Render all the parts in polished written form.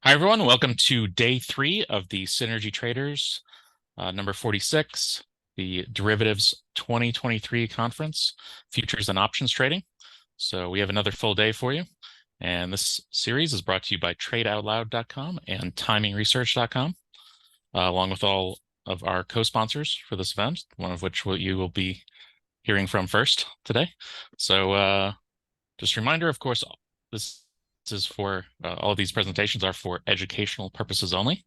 Hi, everyone. Welcome to day 3 of the Synergy Traders, number 46, the Derivatives 2023 Conference, Futures and Options Trading. So we have another full day for you. And this series is brought to you by TradeOutLoud.com and TimingResearch.com, along with all of our co-sponsors for this event, one of which you will be hearing from first today. So just a reminder, of course, this is for all of these presentations are for educational purposes only.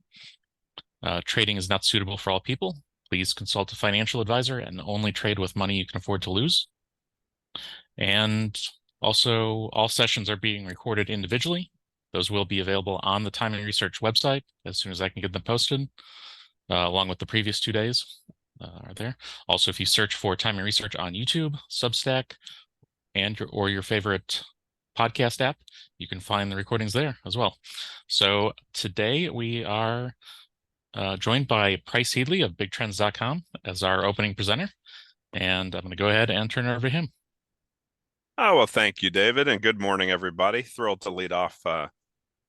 Trading is not suitable for all people. Please consult a financial advisor and only trade with money you can afford to lose. And also, all sessions are being recorded individually. Those will be available on the Timing Research website as soon as I can get them posted, along with the previous 2 days are there. Also, if you search for Timing Research on YouTube, Substack, and your favorite podcast app, you can find the recordings there as well. So today we are joined by Price Headley of BigTrends.com as our opening presenter, and I'm going to go ahead and turn it over to him. Oh, well, thank you, David, and good morning, everybody. Thrilled to lead off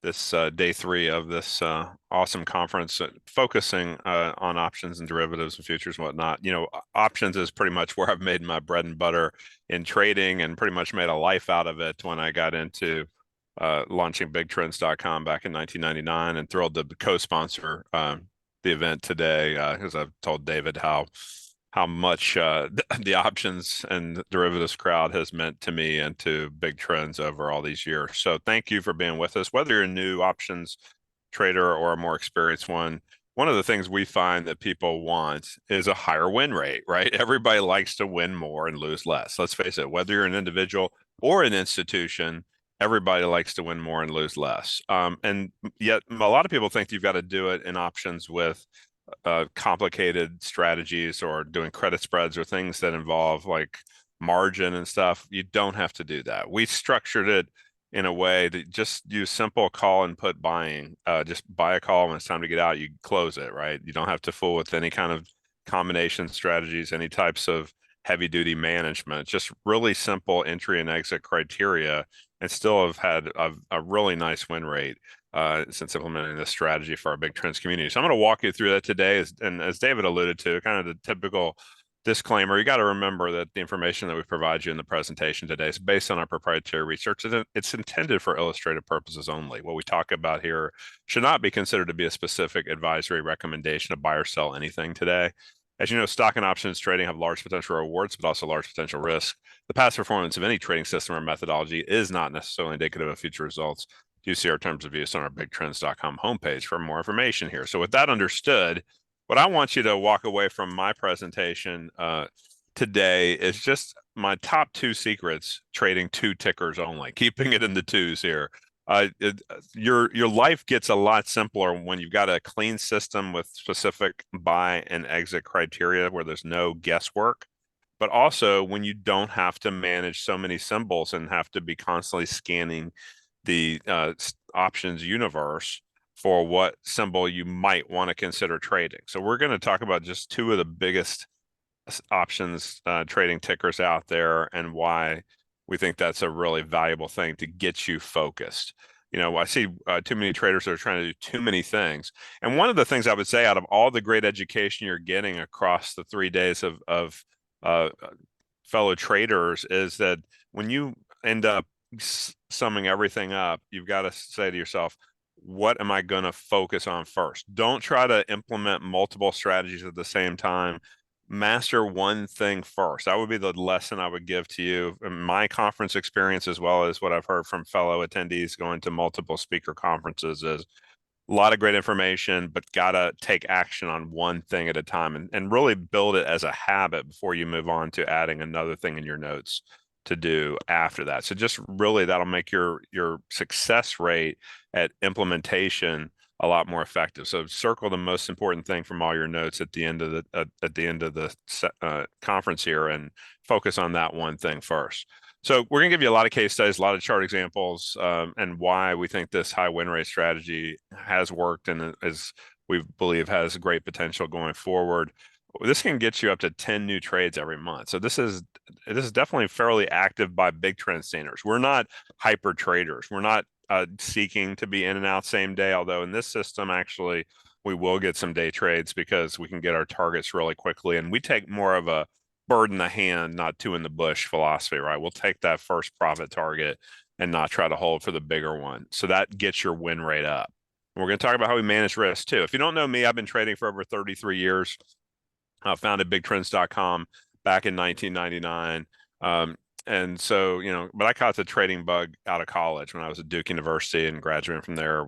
this day 3 of this awesome conference, focusing on options and derivatives and futures and whatnot. You know, options is pretty much where I've made my bread and butter in trading and pretty much made a life out of it when I got into launching BigTrends.com back in 1999, and thrilled to co-sponsor the event today because I've told David how much the options and derivatives crowd has meant to me and to Big Trends over all these years. So thank you for being with us. Whether you're a new options trader or a more experienced one of the things we find that people want is a higher win rate, right? Everybody likes to win more and lose less. Let's face it, whether you're an individual or an institution, everybody likes to win more and lose less. And yet a lot of people think you've got to do it in options with complicated strategies or doing credit spreads or things that involve like margin and stuff. You don't have to do that. We structured it in a way that just use simple call and put buying. Just buy a call when it's time to get out, you close it, right? You don't have to fool with any kind of combination strategies, any types of heavy duty management, just really simple entry and exit criteria, and still have had a really nice win rate since implementing this strategy for our Big Trends community. So I'm going to walk you through that today. And as David alluded to, kind of the typical disclaimer, you got to remember that the information that we provide you in the presentation today is based on our proprietary research. It's intended for illustrative purposes only. What we talk about here should not be considered to be a specific advisory recommendation to buy or sell anything today. As you know, stock and options trading have large potential rewards, but also large potential risk. The past performance of any trading system or methodology is not necessarily indicative of future results. Do see our terms of use on our bigtrends.com homepage for more information here. So with that understood, what I want you to walk away from my presentation today is just my top 2 secrets trading 2 tickers only, keeping it in the 2s here. Your life gets a lot simpler when you've got a clean system with specific buy and exit criteria where there's no guesswork, but also when you don't have to manage so many symbols and have to be constantly scanning the options universe for what symbol you might want to consider trading. So we're going to talk about just 2 of the biggest options trading tickers out there and why we think that's a really valuable thing to get you focused. You know, I see too many traders that are trying to do too many things. And one of the things I would say out of all the great education you're getting across the 3 days of fellow traders is that when you end up summing everything up, you've got to say to yourself, what am I going to focus on first? Don't try to implement multiple strategies at the same time. Master one thing first. That would be the lesson I would give to you in my conference experience, as well as what I've heard from fellow attendees going to multiple speaker conferences. Is a lot of great information, but gotta take action on one thing at a time and really build it as a habit before you move on to adding another thing in your notes to do after that. So just really that'll make your success rate at implementation a lot more effective. So circle the most important thing from all your notes at the end of the conference here and focus on that one thing first. So we're going to give you a lot of case studies, a lot of chart examples, and why we think this high win rate strategy has worked and as we believe has great potential going forward. This can get you up to 10 new trades every month. So this is definitely fairly active by big trend standards. We're not hyper traders. We're not seeking to be in and out same day. Although in this system, actually, we will get some day trades because we can get our targets really quickly. And we take more of a bird in the hand, not two in the bush philosophy, right? We'll take that first profit target and not try to hold for the bigger one. So that gets your win rate up. We're going to talk about how we manage risk too. If you don't know me, I've been trading for over 33 years. I founded BigTrends.com back in 1999. And so, but I caught the trading bug out of college when I was at Duke University and graduating from there.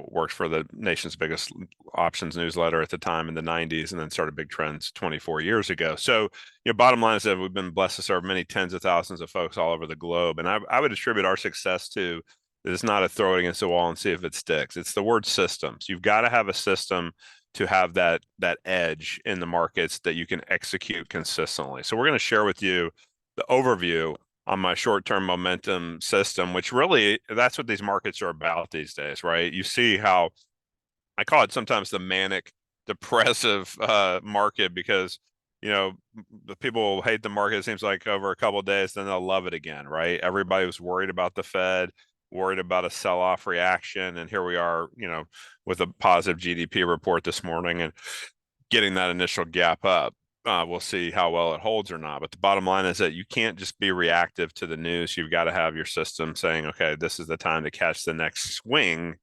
Worked for the nation's biggest options newsletter at the time in the 90s, and then started Big Trends 24 years ago. So, bottom line is that we've been blessed to serve many tens of thousands of folks all over the globe. And I would attribute our success to that it's not a throw it against the wall and see if it sticks. It's the word systems. You've got to have a system to have that edge in the markets that you can execute consistently. So we're going to share with you the overview on my short-term momentum system, which really, that's what these markets are about these days, right? You see how I call it sometimes the manic depressive market because, the people will hate the market, it seems like, over a couple of days, then they'll love it again, right? Everybody was worried about the Fed, worried about a sell-off reaction, and here we are, with a positive GDP report this morning and getting that initial gap up. We'll see how well it holds or not. But the bottom line is that you can't just be reactive to the news. You've got to have your system saying, okay, this is the time to catch the next swing.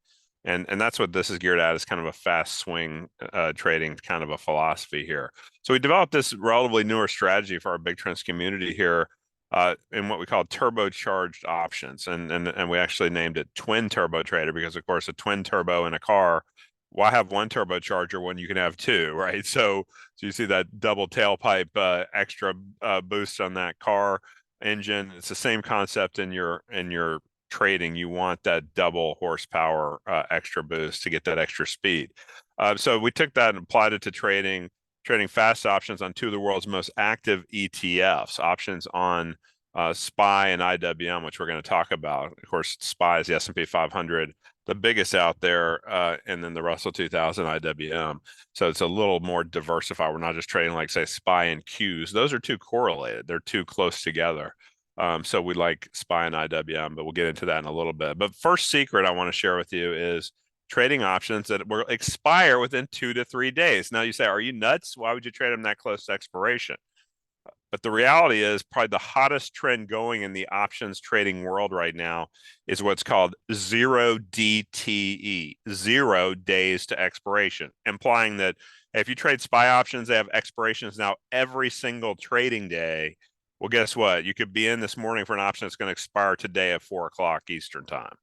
And that's what this is geared at, is kind of a fast swing trading kind of a philosophy here. So we developed this relatively newer strategy for our Big Trends community here in what we call turbocharged options. And we actually named it Twin Turbo Trader because, of course, a twin turbo in a car, why have one turbocharger when you can have two, right? So you see that double tailpipe extra boost on that car engine. It's the same concept in your trading. You want that double horsepower extra boost to get that extra speed. So we took that and applied it to trading fast options on two of the world's most active ETFs, options on SPY and IWM, which we're going to talk about. Of course, SPY is the S&P 500, the biggest out there, and then the Russell 2000 IWM. So it's a little more diversified. We're not just trading like, say, SPY and Qs. Those are too correlated. They're too close together. So we like SPY and IWM, but we'll get into that in a little bit. But first secret I want to share with you is trading options that will expire within 2 to 3 days. Now you say, are you nuts? Why would you trade them that close to expiration? But the reality is probably the hottest trend going in the options trading world right now is what's called 0 DTE, 0 days to expiration, implying that if you trade SPY options, they have expirations now every single trading day. Well, guess what? You could be in this morning for an option that's going to expire today at 4 o'clock Eastern time,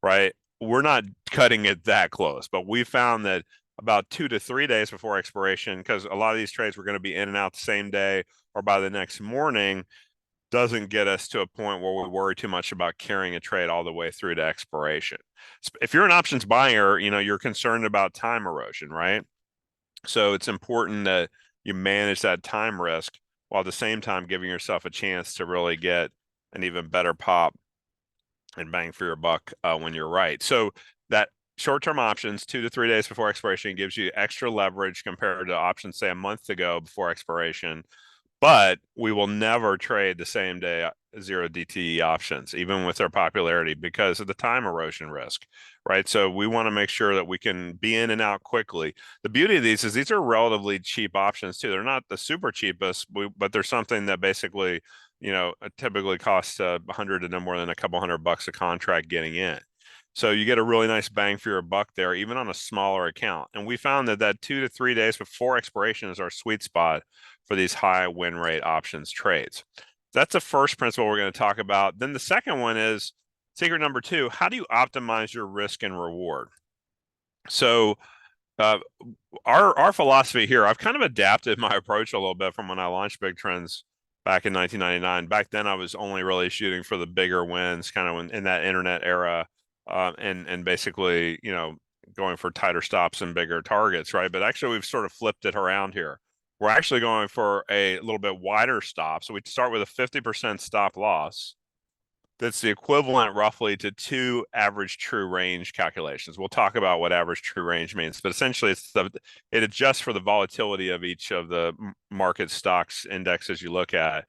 right? We're not cutting it that close, but we found that about 2 to 3 days before expiration, because a lot of these trades were going to be in and out the same day or by the next morning, doesn't get us to a point where we worry too much about carrying a trade all the way through to expiration. If you're an options buyer, you're concerned about time erosion, right? So it's important that you manage that time risk while at the same time giving yourself a chance to really get an even better pop and bang for your buck when you're right. So that short-term options 2 to 3 days before expiration gives you extra leverage compared to options, say, a month ago before expiration. But we will never trade the same day 0 DTE options, even with their popularity, because of the time erosion risk, right? So we want to make sure that we can be in and out quickly. The beauty of these is these are relatively cheap options too. They're not the super cheapest, but they're something that basically, typically costs 100 to no more than a couple $100 a contract getting in. So you get a really nice bang for your buck there, even on a smaller account. And we found that 2 to 3 days before expiration is our sweet spot for these high win rate options trades. That's the first principle we're going to talk about. Then the second one is secret number 2. How do you optimize your risk and reward? So our philosophy here, I've kind of adapted my approach a little bit from when I launched Big Trends back in 1999. Back then, I was only really shooting for the bigger wins, kind of in that internet era, and basically, going for tighter stops and bigger targets, right? But actually, we've sort of flipped it around here. We're actually going for a little bit wider stop. So we start with a 50% stop loss. That's the equivalent roughly to 2 average true range calculations. We'll talk about what average true range means, but essentially it adjusts for the volatility of each of the market stocks indexes you look at.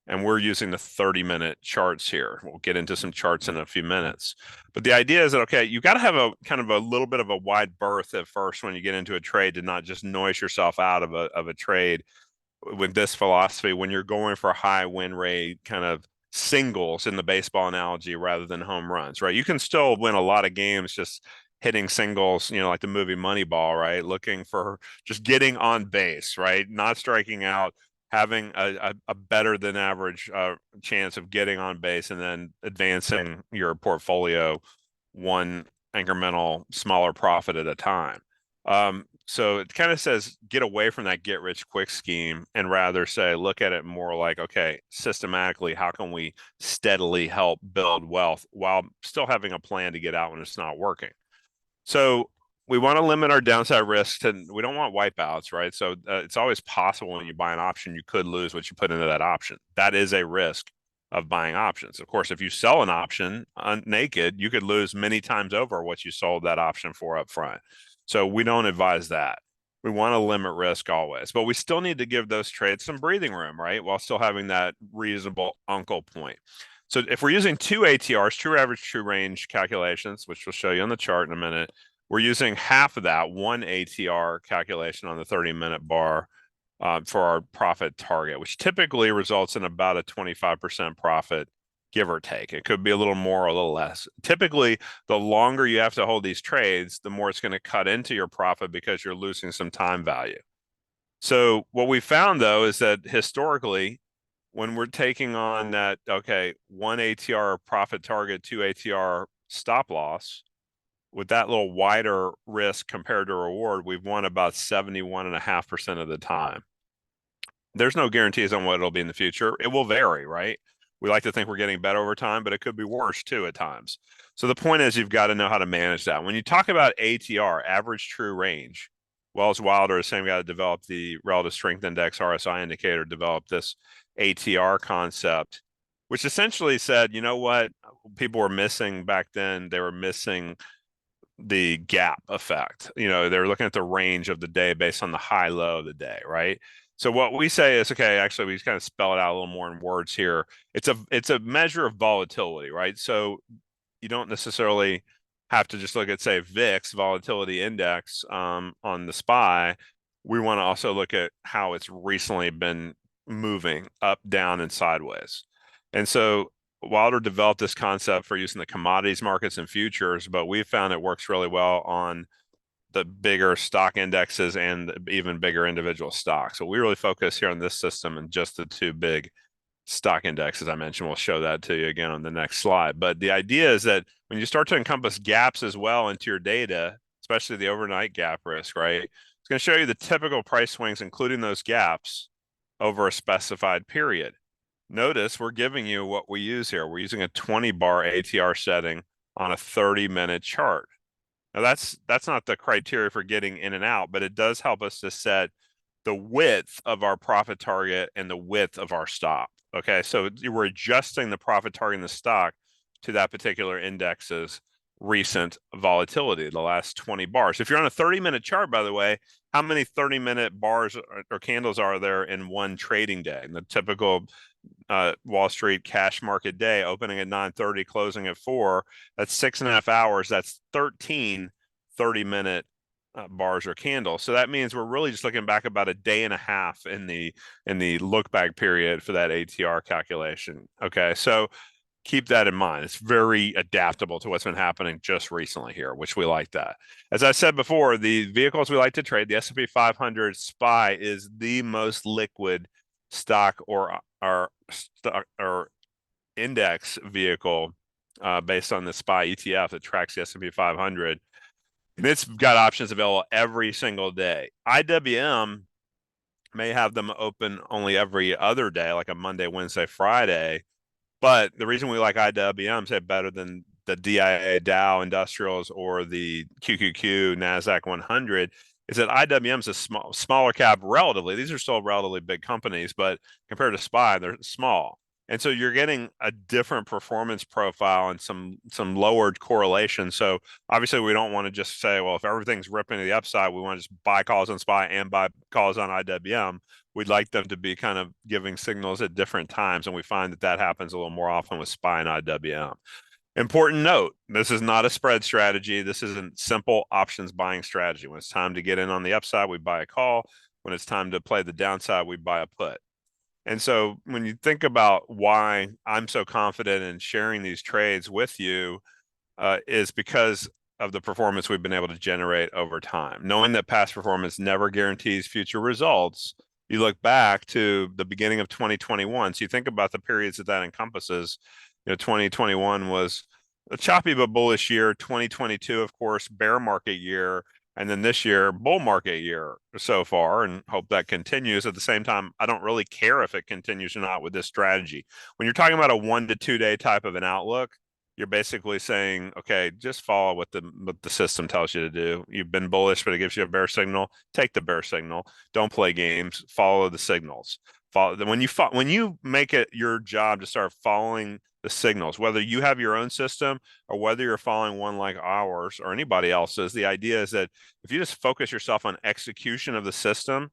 and we're using the 30-minute charts here. We'll get into some charts in a few minutes. But the idea is that, okay, you got to have a kind of a little bit of a wide berth at first when you get into a trade to not just noise yourself out of a trade with this philosophy when you're going for high win rate kind of singles in the baseball analogy rather than home runs, right? You can still win a lot of games just hitting singles, like the movie Moneyball, right? Looking for just getting on base, right? Not striking out, having a better than average chance of getting on base and then advancing your portfolio one incremental smaller profit at a time. So it kind of says get away from that get rich quick scheme and rather say, look at it more like, okay, systematically, how can we steadily help build wealth while still having a plan to get out when it's not working? So we want to limit our downside risks and we don't want wipeouts, right? So it's always possible when you buy an option, you could lose what you put into that option. That is a risk of buying options. Of course, if you sell an option naked, you could lose many times over what you sold that option for up front. So we don't advise that. We want to limit risk always, but we still need to give those trades some breathing room, right? While still having that reasonable uncle point. So if we're using two ATRs, true average, true range calculations, which we'll show you on the chart in a minute, we're using half of that, one ATR calculation on the 30-minute bar for our profit target, which typically results in about a 25% profit, give or take. It could be a little more or a little less. Typically, the longer you have to hold these trades, the more it's going to cut into your profit because you're losing some time value. So what we found, though, is that historically, when we're taking on that, okay, one ATR profit target, two ATR stop loss, with that little wider risk compared to reward, we've won about 71.5% of the time. There's no guarantees on what it'll be in the future. It will vary, right? We like to think we're getting better over time, but it could be worse too at times. So the point is you've got to know how to manage that. When you talk about ATR, average true range, Wells Wilder is saying we got to develop the relative strength index, RSI indicator, develop this ATR concept, which essentially said, you know what people were missing back then? They were missing the gap effect. They're looking at the range of the day based on the high low of the day, right? So what we say is, okay, actually we kind of spell it out a little more in words here. It's a measure of volatility, right? So you don't necessarily have to just look at, say, VIX volatility index on the SPY. We want to also look at how it's recently been moving up, down, and sideways. And so Wilder developed this concept for using the commodities markets and futures, but we found it works really well on the bigger stock indexes and even bigger individual stocks. So we really focus here on this system and just the two big stock indexes I mentioned. We'll show that to you again on the next slide. But the idea is that when you start to encompass gaps as well into your data, especially the overnight gap risk, right? It's going to show you the typical price swings, including those gaps over a specified period. Notice we're giving you what we use here. We're using a 20 bar ATR setting on a 30-minute chart. Now that's not the criteria for getting in and out, but it does help us to set the width of our profit target and the width of our stop. Okay, so we're adjusting the profit target in the stock to that particular index's recent volatility, the last 20 bars. If you're on a 30-minute chart, by the way, how many 30-minute bars or candles are there in one trading day? And the typical Wall Street cash market day, opening at 9:30, closing at 4, that's 6.5 hours. That's 13 30-minute bars or candles. So that means we're really just looking back about a day and a half in the look back period for that ATR calculation. Okay, so keep that in mind. It's very adaptable to what's been happening just recently here, which we like that. As I said before, the vehicles we like to trade, the S&P 500 SPY is the most liquid stock or index vehicle based on the SPY ETF that tracks the S&P 500. And it's got options available every single day. IWM may have them open only every other day, like a Monday, Wednesday, Friday. But the reason we like IWM, say, better than the DIA Dow Industrials or the QQQ NASDAQ 100 is that IWM is a smaller cap relatively. These are still relatively big companies, but compared to SPY, they're small. And so you're getting a different performance profile and some lowered correlation. So obviously we don't want to just say, well, if everything's ripping to the upside, we want to just buy calls on SPY and buy calls on IWM. we'd like them to be kind of giving signals at different times. And we find that that happens a little more often with SPY and IWM. Important note, this is not a spread strategy. This is a simple options buying strategy. When it's time to get in on the upside, we buy a call. When it's time to play the downside, we buy a put. And so when you think about why I'm so confident in sharing these trades with you, is because of the performance we've been able to generate over time. Knowing that past performance never guarantees future results, you look back to the beginning of 2021. So you think about the periods that that encompasses. 2021 was a choppy but bullish year. 2022, of course, bear market year. And then this year, bull market year so far, and hope that continues. At the same time, I don't really care if it continues or not with this strategy. When you're talking about a 1 to 2 day type of an outlook, you're basically saying, okay, just follow what the system tells you to do. You've been bullish, but it gives you a bear signal. Take the bear signal. Don't play games. Follow the signals. When you make it your job to start following the signals, whether you have your own system or whether you're following one like ours or anybody else's, the idea is that if you just focus yourself on execution of the system,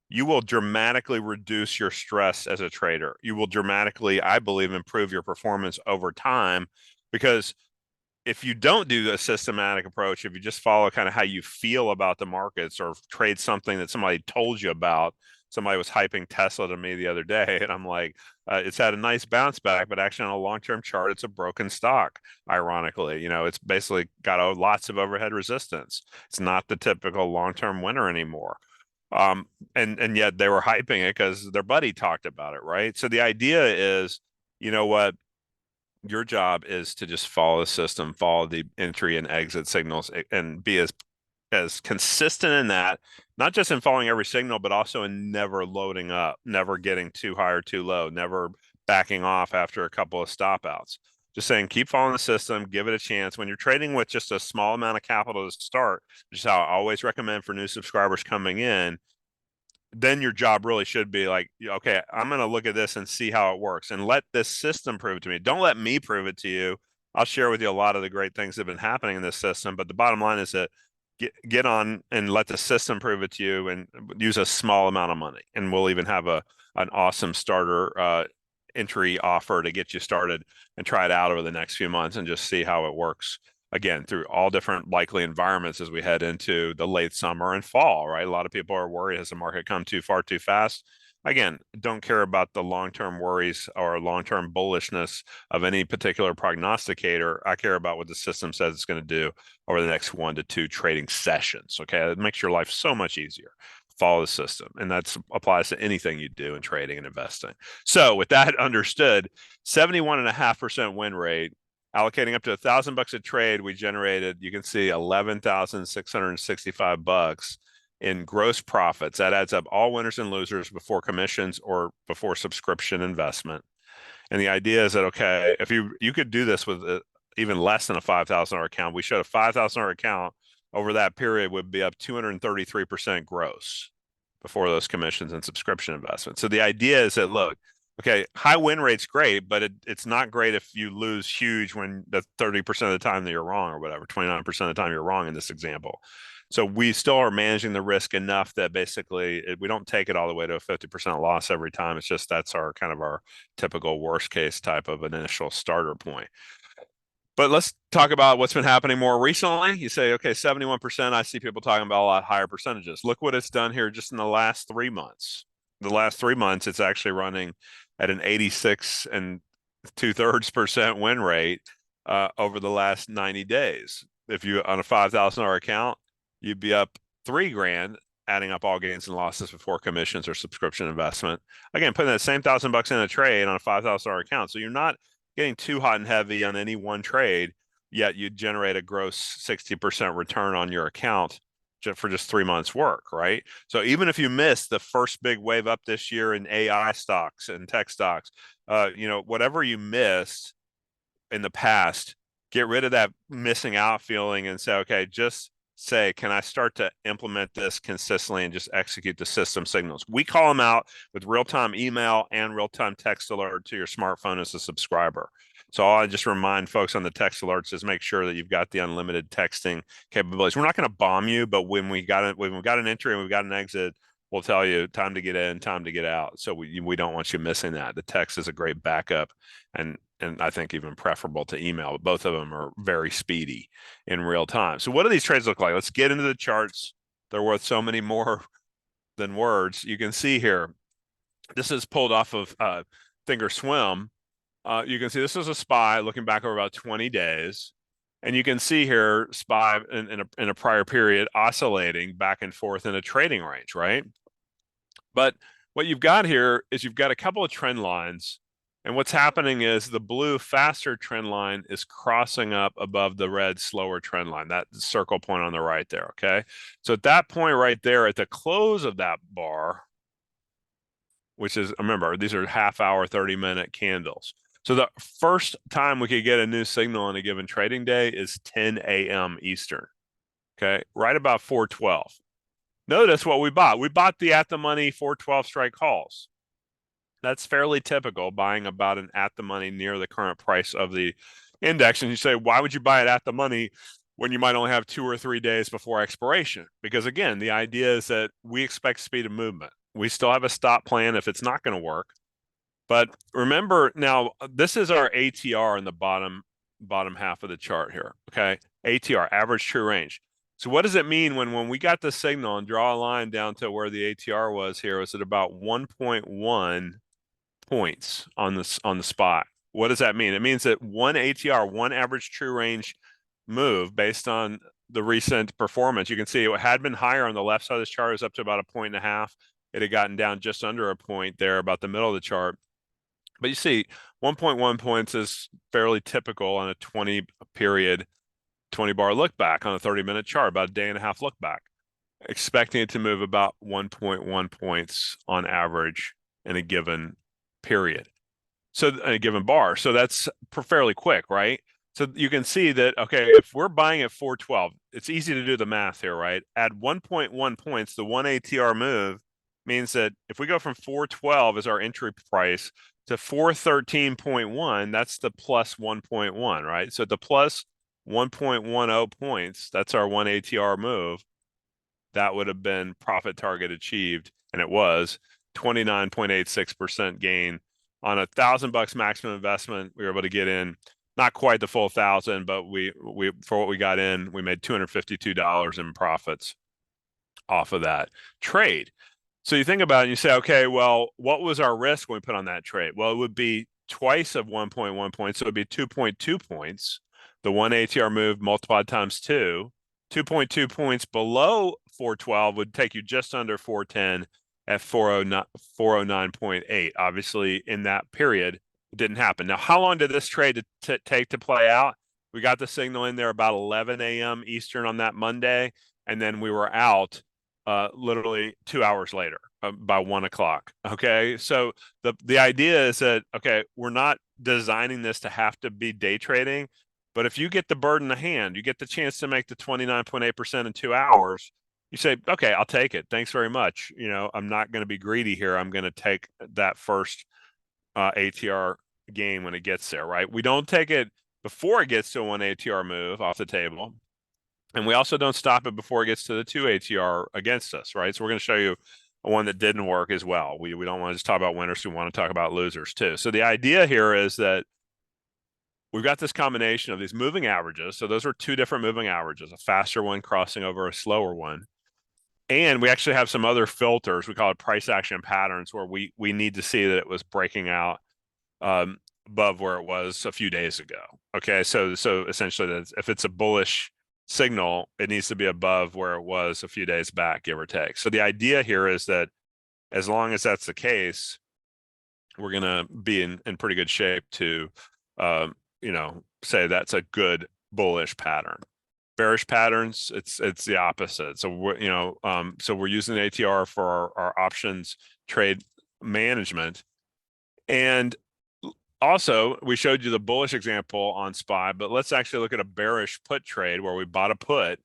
you will dramatically reduce your stress as a trader. You will dramatically, I believe, improve your performance over time, because if you don't do a systematic approach, if you just follow kind of how you feel about the markets or trade something that somebody told you about, somebody was hyping Tesla to me the other day, and I'm like, it's had a nice bounce back, but actually on a long-term chart, it's a broken stock. Ironically, it's basically got lots of overhead resistance. It's not the typical long-term winner anymore. And yet they were hyping it because their buddy talked about it, right? So the idea is, you know what? Your job is to just follow the system, follow the entry and exit signals, and be as consistent in that, not just in following every signal, but also in never loading up, never getting too high or too low, never backing off after a couple of stop outs. Just saying, keep following the system, give it a chance. When you're trading with just a small amount of capital to start, which is how I always recommend for new subscribers coming in, then your job really should be like, okay, I'm going to look at this and see how it works and let this system prove it to me. Don't let me prove it to you. I'll share with you a lot of the great things that have been happening in this system. But the bottom line is that get on and let the system prove it to you, and use a small amount of money. And we'll even have an awesome starter entry offer to get you started and try it out over the next few months and just see how it works. Again, through all different likely environments as we head into the late summer and fall, right? A lot of people are worried, has the market come too far too fast? Again, don't care about the long-term worries or long-term bullishness of any particular prognosticator. I care about what the system says it's going to do over the next 1 to 2 trading sessions. Okay, it makes your life so much easier. Follow the system, and that applies to anything you do in trading and investing. So with that understood, 71.5% win rate. Allocating up to $1,000 a trade, we generated, you can see, $11,665 in gross profits. That adds up all winners and losers before commissions or before subscription investment. And the idea is that, okay, if you could do this with even less than a $5,000 account. We showed a $5,000 account over that period would be up 233% gross before those commissions and subscription investments. So the idea is that, look, okay, high win rate's great, but it's not great if you lose huge when the 30% of the time that you're wrong, or whatever, 29% of the time you're wrong in this example. So we still are managing the risk enough that basically we don't take it all the way to a 50% loss every time. It's just that's our kind of our typical worst case type of initial starter point. But let's talk about what's been happening more recently. You say, okay, 71%. I see people talking about a lot higher percentages. Look what it's done here just in the last 3 months. The last 3 months, it's actually running at an 86 and 2/3% win rate over the last 90 days. If you on a $5,000 account, you'd be up $3,000, adding up all gains and losses before commissions or subscription investment. Again, putting that same $1,000 in a trade on a $5,000 account. So you're not getting too hot and heavy on any one trade, yet you generate a gross 60% return on your account for just 3 months work, right? So even if you miss the first big wave up this year in AI stocks and tech stocks, whatever you missed in the past, get rid of that missing out feeling and say, okay, just say, can I start to implement this consistently and just execute the system signals? We call them out with real-time email and real-time text alert to your smartphone as a subscriber. So I just remind folks on the text alerts is make sure that you've got the unlimited texting capabilities. We're not going to bomb you, but when we got an entry and we've got an exit, will tell you time to get in, time to get out. So we don't want you missing that. The text is a great backup, and I think even preferable to email. Both of them are very speedy in real time. So what do these trades look like? Let's get into the charts. They're worth so many more than words. You can see here, this is pulled off of Thinkorswim. You can see this is a SPY looking back over about 20 days. And you can see here SPY in a prior period oscillating back and forth in a trading range, right? But what you've got here is you've got a couple of trend lines. And what's happening is the blue faster trend line is crossing up above the red slower trend line, that circle point on the right there, okay? So at that point right there, at the close of that bar, which is, remember, these are half-hour, 30-minute candles. So the first time we could get a new signal on a given trading day is 10 a.m. Eastern, okay? Right about 412. Notice what we bought. We bought the at-the-money 412 strike calls. That's fairly typical, buying about an at-the-money near the current price of the index. And you say, why would you buy it at the money when you might only have 2 or 3 days before expiration? Because again, the idea is that we expect speed of movement. We still have a stop plan if it's not going to work. But remember now, this is our ATR in the bottom half of the chart here, okay? ATR, average true range. So what does it mean when we got the signal and draw a line down to where the ATR was here? Was at about 1.1 points on the spot. What does that mean? It means that one ATR, one average true range move based on the recent performance. You can see it had been higher on the left side of this chart. It was up to about 1.5. It had gotten down just under a point there, about the middle of the chart. But you see 1.1 points is fairly typical on a 20 period, 20 bar look back on a 30-minute chart, about a day and a half look back. Expecting it to move about 1.1 points on average in a given period. So in a given bar. So that's fairly quick, right? So you can see that, okay, if we're buying at 412, it's easy to do the math here, right? At 1.1 points, the one ATR move means that if we go from 412 as our entry price to 413.1, that's the plus 1.1, right? So the plus 1.10 points, that's our one ATR move. That would have been profit target achieved, and it was 29.86% gain on $1,000 maximum investment. We were able to get in not quite the full 1,000, but we for what we got in, we made $252 in profits off of that trade. So you think about it and you say, okay, well, what was our risk when we put on that trade? Well, it would be twice of 1.1 points. So it would be 2.2 points. The one ATR move multiplied times 2. 2.2 points below 412 would take you just under 410 at 409.8. Obviously, in that period, it didn't happen. Now, how long did this trade take to play out? We got the signal in there about 11 a.m. Eastern on that Monday, and then we were out literally 2 hours later, by 1 o'clock. Okay, so the idea is that, okay, we're not designing this to have to be day trading, but if you get the bird in the hand, you get the chance to make the 29.8% in 2 hours, you say, okay, I'll take it. Thanks very much. You know, I'm not going to be greedy here. I'm going to take that first ATR gain when it gets there, right? We don't take it before it gets to a one ATR move off the table. And we also don't stop it before it gets to the 2 ATR against us, right? So we're going to show you one that didn't work as well. We don't want to just talk about winners. We want to talk about losers too. So the idea here is that we've got this combination of these moving averages. So those are 2 different moving averages, a faster one crossing over a slower one. And we actually have some other filters. We call it price action patterns, where we need to see that it was breaking out above where it was a few days ago. Okay, so essentially, if it's a bullish signal, it needs to be above where it was a few days back, give or take. So the idea here is that as long as that's the case, we're going to be in pretty good shape to, say that's a good bullish pattern. Bearish patterns, it's the opposite. So we're using ATR for our options trade management. And also, we showed you the bullish example on SPY, but let's actually look at a bearish put trade where we bought a put,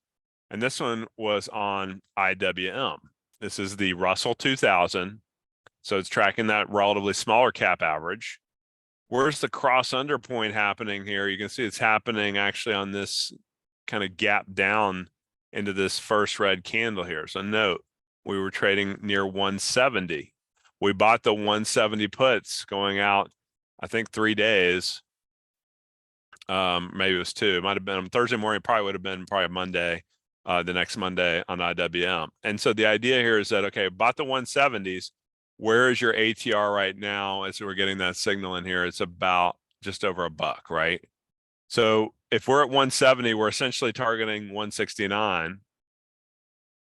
and this one was on IWM. This is the Russell 2000, so it's tracking that relatively smaller cap average. Where's the cross under point happening here? You can see it's happening actually on this kind of gap down into this first red candle here. So note, we were trading near 170. We bought the 170 puts going out, I think 3 days. Maybe it was 2. It might have been Thursday morning, probably would have been probably Monday, the next Monday on IWM. And so the idea here is that, okay, bought the 170s. Where is your ATR right now? As we're getting that signal in here, it's about just over $1, right? So if we're at 170, we're essentially targeting 169.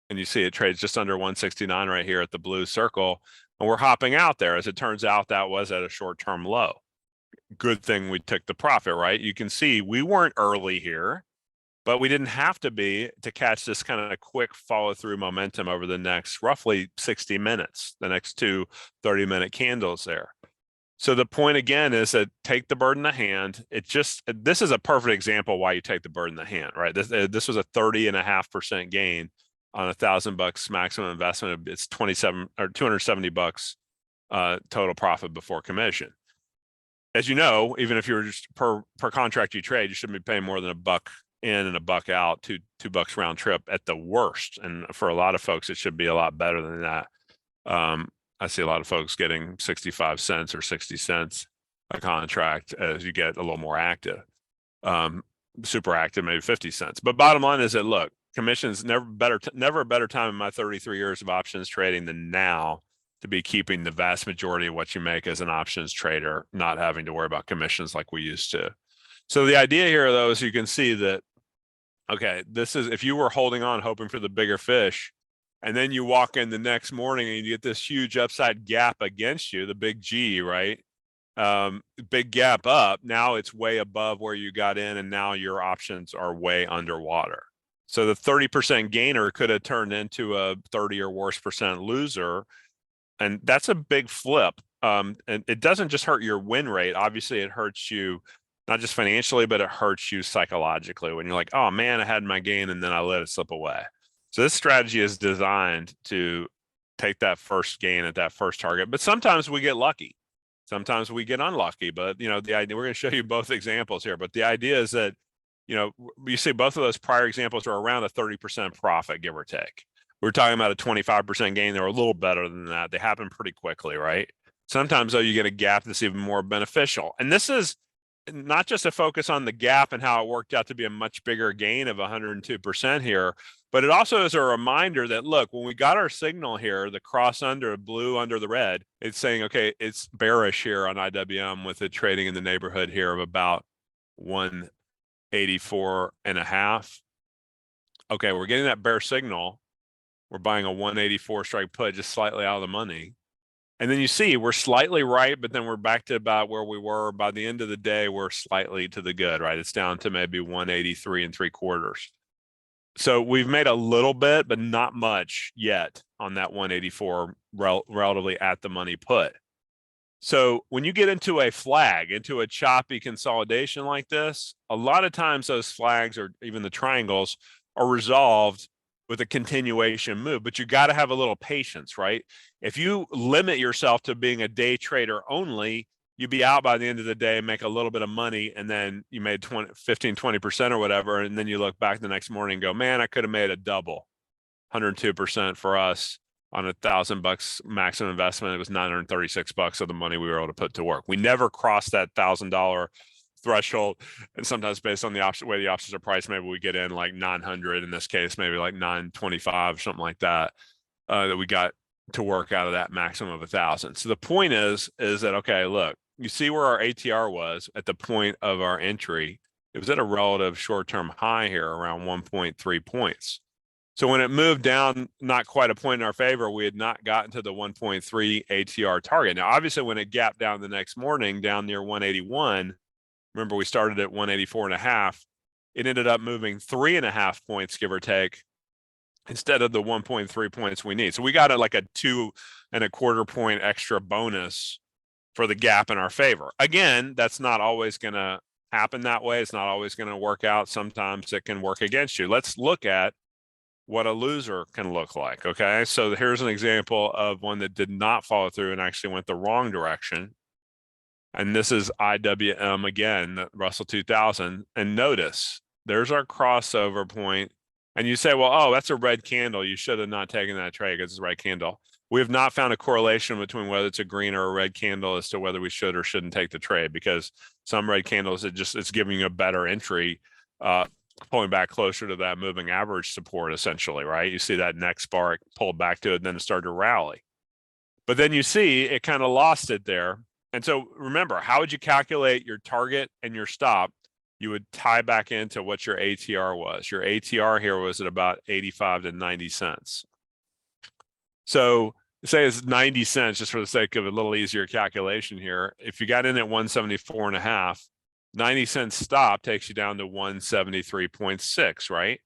And you see it trades just under 169 right here at the blue circle. And we're hopping out there. As it turns out, that was at a short-term low. Good thing we took the profit, right? You can see we weren't early here, but we didn't have to be to catch this kind of quick follow-through momentum over the next roughly 60 minutes, the next 2 30-minute candles there. So the point again is that take the bird in the hand. This is a perfect example why you take the bird in the hand, right? This was a 30.5% gain on $1,000 maximum investment. It's 27 or $270 total profit before commission. As you know, even if you're just per contract you trade, you shouldn't be paying more than $1 in and $1 out, $2 round trip at the worst. And for a lot of folks, it should be a lot better than that. I see a lot of folks getting 65 cents or 60 cents a contract as you get a little more active. Super active, maybe 50 cents. But bottom line is that, look, commissions never a better time in my 33 years of options trading than now to be keeping the vast majority of what you make as an options trader, not having to worry about commissions like we used to. So the idea here, though, is you can see that, okay, this is if you were holding on, hoping for the bigger fish, and then you walk in the next morning and you get this huge upside gap against you, the big G, right? Big gap up. Now it's way above where you got in, and now your options are way underwater. So the 30% gainer could have turned into a 30 or worse percent loser. And that's a big flip. And it doesn't just hurt your win rate. Obviously, it hurts you not just financially, but it hurts you psychologically when you're like, oh man, I had my gain and then I let it slip away. So this strategy is designed to take that first gain at that first target. But sometimes we get lucky. Sometimes we get unlucky. But the idea, we're going to show you both examples here. But the idea is that, you see both of those prior examples are around a 30% profit, give or take. We're talking about a 25% gain. They were a little better than that. They happen pretty quickly, right? Sometimes, though, you get a gap that's even more beneficial. And this is not just a focus on the gap and how it worked out to be a much bigger gain of 102% here, but it also is a reminder that, look, when we got our signal here, the cross under blue under the red, it's saying, okay, it's bearish here on IWM with it trading in the neighborhood here of about 184.5. Okay, we're getting that bear signal. We're buying a 184 strike put just slightly out of the money. And then you see we're slightly right, but then we're back to about where we were. By the end of the day, we're slightly to the good, right? It's down to maybe 183.75. So we've made a little bit, but not much yet on that 184 relatively at the money put. So when you get into a flag, into a choppy consolidation like this, a lot of times those flags or even the triangles are resolved with a continuation move, but you got to have a little patience, right? If you limit yourself to being a day trader only, you'd be out by the end of the day, make a little bit of money, and then you made 15-20% or whatever, and then you look back the next morning and go, man, I could have made a double. 102% for us on $1,000 maximum investment. It was $936 of the money we were able to put to work. We never crossed that $1,000 threshold, and sometimes based on the way the options are priced, maybe we get in like 900. In this case, maybe like 925 or something like that, that we got to work out of that maximum of 1,000. So the point is that, okay, look, you see where our ATR was at the point of our entry. It was at a relative short-term high here around 1.3 points. So when it moved down, not quite a point in our favor, we had not gotten to the 1.3 ATR target. Now, obviously, when it gapped down the next morning, down near 181, remember we started at 184.5, it ended up moving 3.5 points, give or take, instead of the 1.3 points we need. So we got like a 2.25 point extra bonus for the gap in our favor. Again, that's not always going to happen that way. It's not always going to work out. Sometimes it can work against you. Let's look at what a loser can look like. Okay, so here's an example of one that did not follow through and actually went the wrong direction. And this is IWM again, Russell 2000. And notice there's our crossover point. and you say, well, oh, that's a red candle. You should have not taken that trade because it's a red candle. We have not found a correlation between whether it's a green or a red candle as to whether we should or shouldn't take the trade, because some red candles, it's giving you a better entry, pulling back closer to that moving average support, essentially, right? You see that next bar, it pulled back to it, and then it started to rally. But then you see it kind of lost it there. And so remember, how would you calculate your target and your stop? You would tie back into what your ATR was. Your ATR here was at about 85 to 90 cents. So say it's 90 cents, just for the sake of a little easier calculation here. If you got in at 174.5, 90 cents stop takes you down to 173.6, right?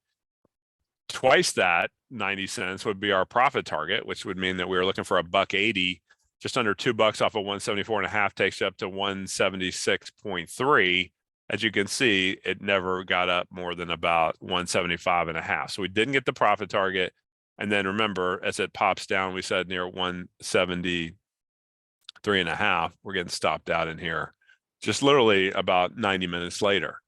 Twice that, 90 cents would be our profit target, which would mean that we were looking for $1.80. Just under $2 off of 174.5 takes you up to 176.3. As you can see, it never got up more than about 175.5. So we didn't get the profit target. And then remember, as it pops down, we said near 173.5, we're getting stopped out in here just literally about 90 minutes later.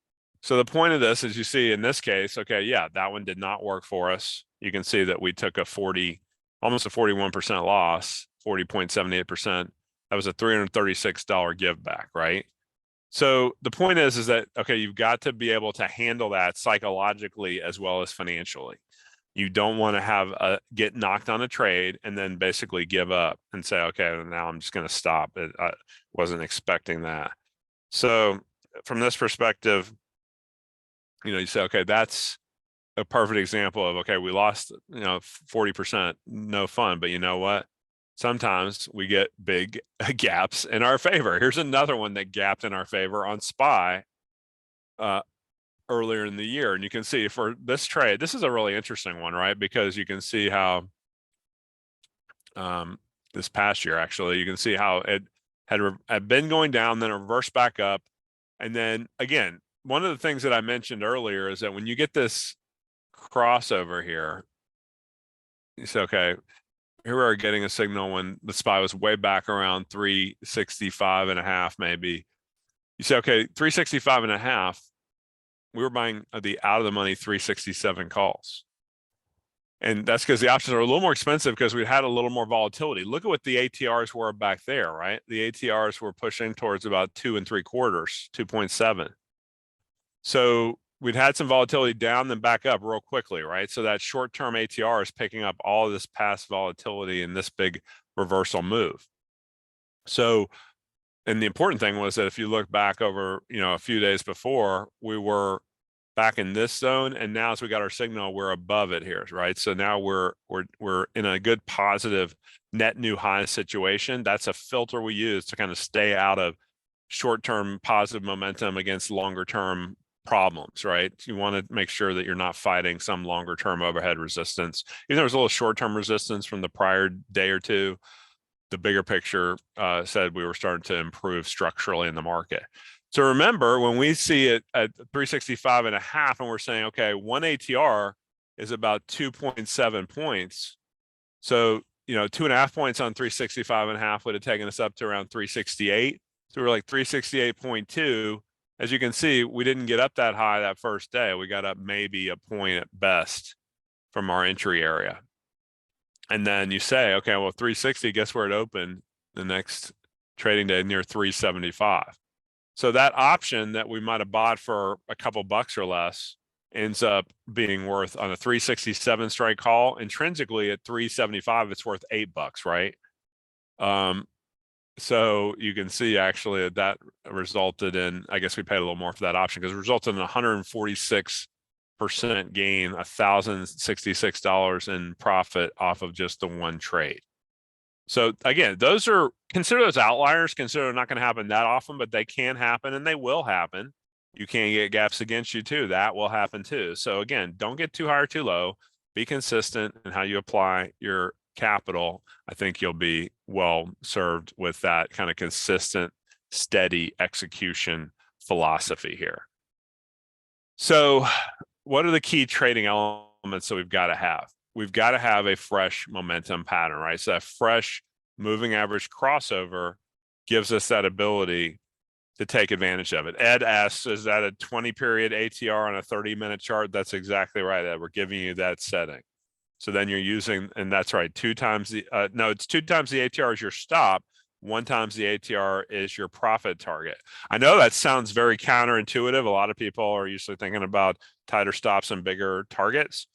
So the point of this is, you see in this case, okay, yeah, that one did not work for us. You can see that we took almost a 41% loss, 40.78%. That was a $336 give back, right? So the point is that, okay, you've got to be able to handle that psychologically as well as financially. You don't want to get knocked on a trade and then basically give up and say, okay, now I'm just going to stop. I wasn't expecting that. So from this perspective, you say, okay, that's a perfect example of, okay, we lost, 40%, no fun, but you know what? Sometimes we get big gaps in our favor. Here's another one that gapped in our favor on SPY earlier in the year. And you can see for this trade, this is a really interesting one, right? Because you can see how this past year, actually, you can see how it had been going down, then it reversed back up. And then again, one of the things that I mentioned earlier is that when you get this crossover here, you say, okay, here we are getting a signal when the SPY was way back around 365.5, maybe. You say, okay, 365.5, we were buying the out of the money 367 calls. And that's because the options are a little more expensive because we had a little more volatility. Look at what the ATRs were back there, right? The ATRs were pushing towards about 2.75, 2.7. So we'd had some volatility down, then back up real quickly, right? So that short-term ATR is picking up all of this past volatility in this big reversal move. So, and the important thing was that if you look back over, a few days before, we were back in this zone, and now as we got our signal, we're above it here, right? So now we're in a good positive net new high situation. That's a filter we use to kind of stay out of short-term positive momentum against longer-term problems, right? You want to make sure that you're not fighting some longer-term overhead resistance. Even though there's a little short-term resistance from the prior day or two, the bigger picture said we were starting to improve structurally in the market. So remember, when we see it at 365.5 and we're saying, okay, one ATR is about 2.7 points. So, 2.5 points on 365.5 would have taken us up to around 368. So we're like 368.2. As you can see, we didn't get up that high that first day. We got up maybe a point at best from our entry area. And then you say, okay, well, 360, guess where it opened the next trading day? Near 375. So that option that we might have bought for a couple bucks or less ends up being worth, on a 367 strike call, intrinsically at 375, it's worth $8, right? So you can see actually that resulted in, I guess we paid a little more for that option because it resulted in 146% gain, $1,066 in profit off of just the one trade. So again, consider those outliers. Consider they're not going to happen that often, but they can happen and they will happen. You can get gaps against you too. That will happen too. So again, don't get too high or too low. Be consistent in how you apply your capital. I think you'll be well served with that kind of consistent, steady execution philosophy here. So what are the key trading elements that we've got to have? We've got to have a fresh momentum pattern, right? So that fresh moving average crossover gives us that ability to take advantage of it. Ed asks, is that a 20 period ATR on a 30-minute chart? That's exactly right, Ed. We're giving you that setting. So then you're using, and that's right, it's 2 times the ATR is your stop, 1 times the ATR is your profit target. I know that sounds very counterintuitive. A lot of people are usually thinking about tighter stops and bigger targets.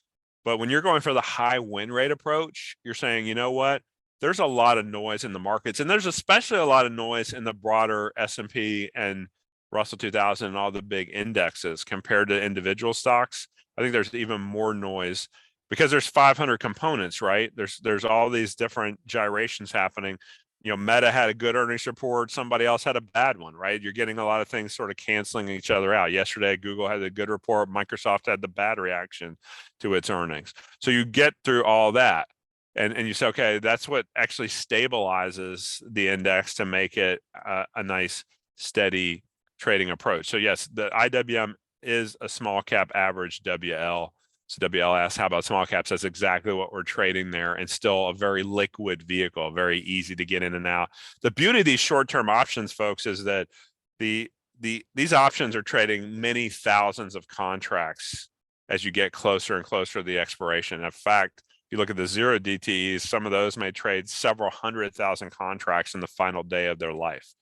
But when you're going for the high win rate approach, you're saying, you know what? There's a lot of noise in the markets, and there's especially a lot of noise in the broader S&P and Russell 2000 and all the big indexes compared to individual stocks. I think there's even more noise because there's 500 components, right? There's all these different gyrations happening. Meta had a good earnings report. Somebody else had a bad one, right? You're getting a lot of things sort of canceling each other out. Yesterday, Google had a good report. Microsoft had the bad reaction to its earnings. So you get through all that. And you say, okay, that's what actually stabilizes the index to make it a nice, steady trading approach. So yes, the IWM is a small cap average WL. So WL asks, how about small caps? That's exactly what we're trading there, and still a very liquid vehicle, very easy to get in and out. The beauty of these short-term options, folks, is that these options are trading many thousands of contracts as you get closer and closer to the expiration. In fact, if you look at the 0 DTEs, some of those may trade several 100,000 contracts in the final day of their life,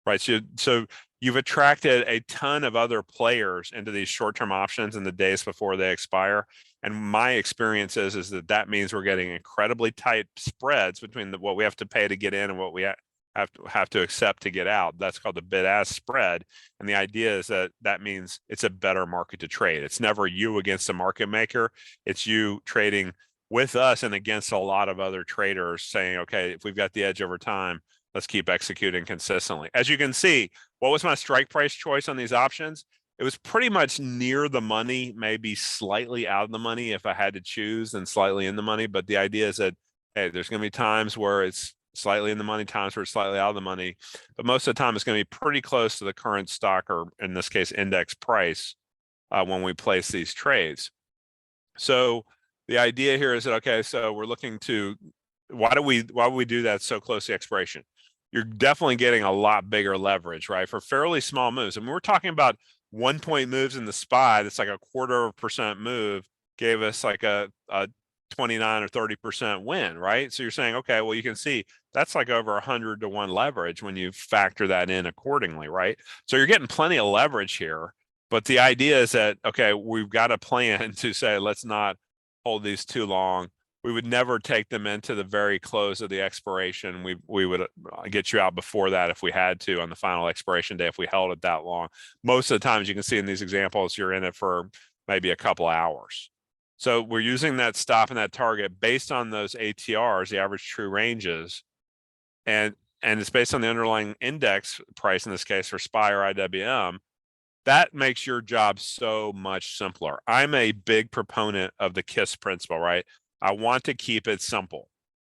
right? So you've attracted a ton of other players into these short-term options in the days before they expire. And my experience is that means we're getting incredibly tight spreads between what we have to pay to get in and what we have to accept to get out. That's called the bid-ask spread. And the idea is that means it's a better market to trade. It's never you against the market maker. It's you trading with us and against a lot of other traders saying, okay, if we've got the edge over time, let's keep executing consistently. As you can see, what was my strike price choice on these options? It was pretty much near the money, maybe slightly out of the money if I had to choose, and slightly in the money. But the idea is that, hey, there's going to be times where it's slightly in the money, times where it's slightly out of the money. But most of the time, it's going to be pretty close to the current stock, or in this case, index price, when we place these trades. So the idea here is that, okay, so we're looking to, why do we do that so close to expiration? You're definitely getting a lot bigger leverage, right? For fairly small moves. I mean, we're talking about 1 point moves in the SPY. That's like a 0.25% move gave us like a 29 or 30% win, right? So you're saying, okay, well, you can see that's like over 100 to 1 leverage when you factor that in accordingly, right? So you're getting plenty of leverage here. But the idea is that, okay, we've got a plan to say, let's not hold these too long. We would never take them into the very close of the expiration. We would get you out before that if we had to on the final expiration day if we held it that long. Most of the times you can see in these examples, you're in it for maybe a couple of hours. So we're using that stop and that target based on those ATRs, the average true ranges, and it's based on the underlying index price, in this case for SPY or IWM. That makes your job so much simpler. I'm a big proponent of the KISS principle, right? I want to keep it simple.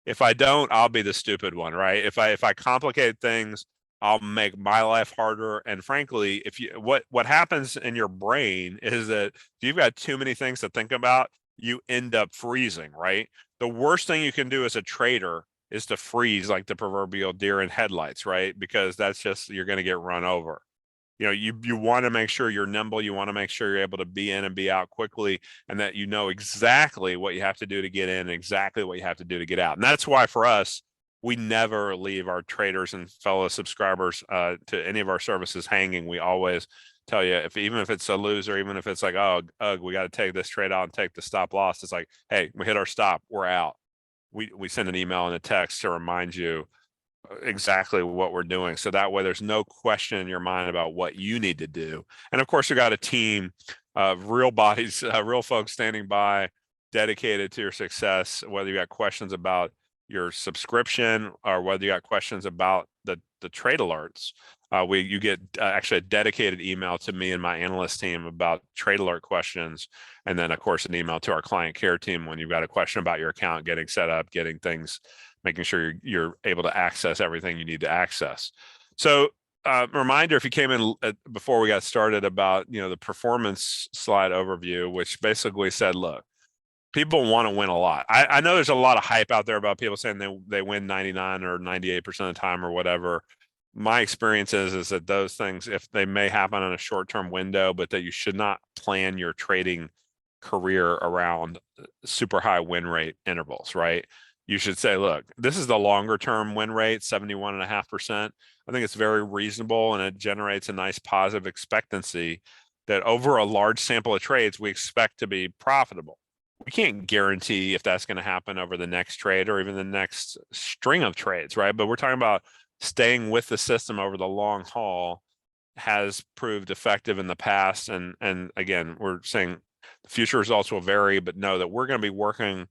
If I don't, I'll be the stupid one, right? If I complicate things, I'll make my life harder. And frankly, what happens in your brain is that if you've got too many things to think about, you end up freezing, right? The worst thing you can do as a trader is to freeze like the proverbial deer in headlights, right? Because that's just, you're going to get run over. You want to make sure you're nimble. You want to make sure you're able to be in and be out quickly, and that you know exactly what you have to do to get in and exactly what you have to do to get out. And that's why for us, we never leave our traders and fellow subscribers to any of our services hanging. We always tell you, even if it's a loser, even if it's like, oh, we got to take this trade out and take the stop loss. It's like, hey, we hit our stop, we're out. We send an email and a text to remind you exactly what we're doing. So that way there's no question in your mind about what you need to do. And of course, we got a team of real bodies, real folks standing by, dedicated to your success, whether you got questions about your subscription or whether you got questions about the trade alerts. You get actually a dedicated email to me and my analyst team about trade alert questions. And then of course, an email to our client care team when you've got a question about your account, getting set up, getting things, making sure you're able to access everything you need to access. So reminder, if you came in before we got started, about the performance slide overview, which basically said, look, people want to win a lot. I know there's a lot of hype out there about people saying they win 99 or 98% of the time or whatever. my experience is that those things, if they may happen in a short-term window, but that you should not plan your trading career around super high win rate intervals, right? You should say, look, this is the longer term win rate, 71.5%. I think it's very reasonable, and it generates a nice positive expectancy that over a large sample of trades, we expect to be profitable. We can't guarantee if that's going to happen over the next trade or even the next string of trades, right? But we're talking about staying with the system over the long haul has proved effective in the past. And again, we're saying the future results will vary, but know that we're going to be working